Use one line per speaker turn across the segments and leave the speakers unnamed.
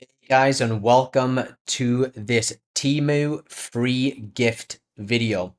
Hey guys, and welcome to this Temu free gift video.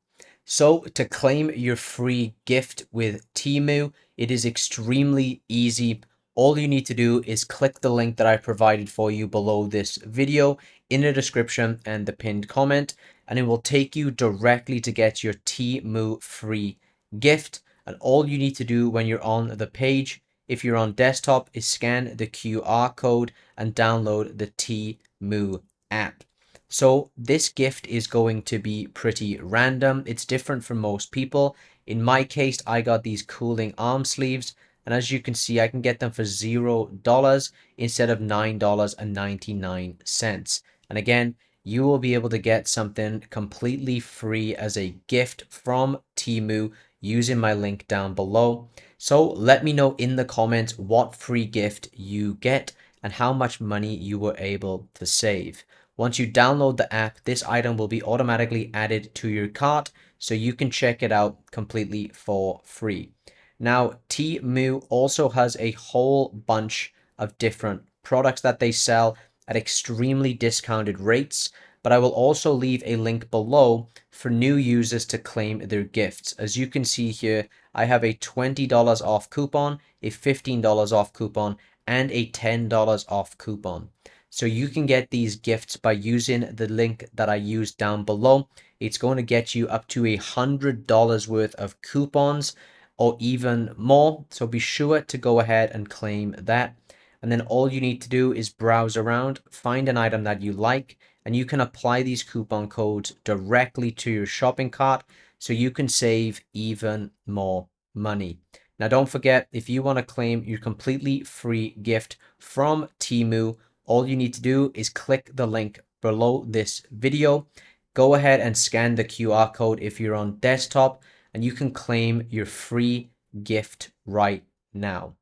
So to claim your free gift with Temu, it is extremely easy. All you need to do is click the link that I provided for you below this video in the description and the pinned comment, and it will take you directly to get your Temu free gift. And all you need to do when you're on the page, if you're on desktop, is scan the QR code and download the Temu app. So this gift is going to be pretty random. It's different from most people. In my case, I got these cooling arm sleeves, and as you can see, I can get them for $0 instead of $9.99. And again, you will be able to get something completely free as a gift from Temu using my link down below. So let me know in the comments what free gift you get and how much money you were able to save. Once you download the app, this item will be automatically added to your cart so you can check it out completely for free. Now, Temu also has a whole bunch of different products that they sell at extremely discounted rates, but I will also leave a link below for new users to claim their gifts. As you can see here, I have a $20 off coupon, a $15 off coupon, and a $10 off coupon. So you can get these gifts by using the link that I used down below. It's going to get you up to $100 worth of coupons or even more. So be sure to go ahead and claim that. And then all you need to do is browse around, find an item that you like, and you can apply these coupon codes directly to your shopping cart so you can save even more money. Now, don't forget, if you want to claim your completely free gift from Temu, all you need to do is click the link below this video. Go ahead and scan the QR code if you're on desktop, and you can claim your free gift right now.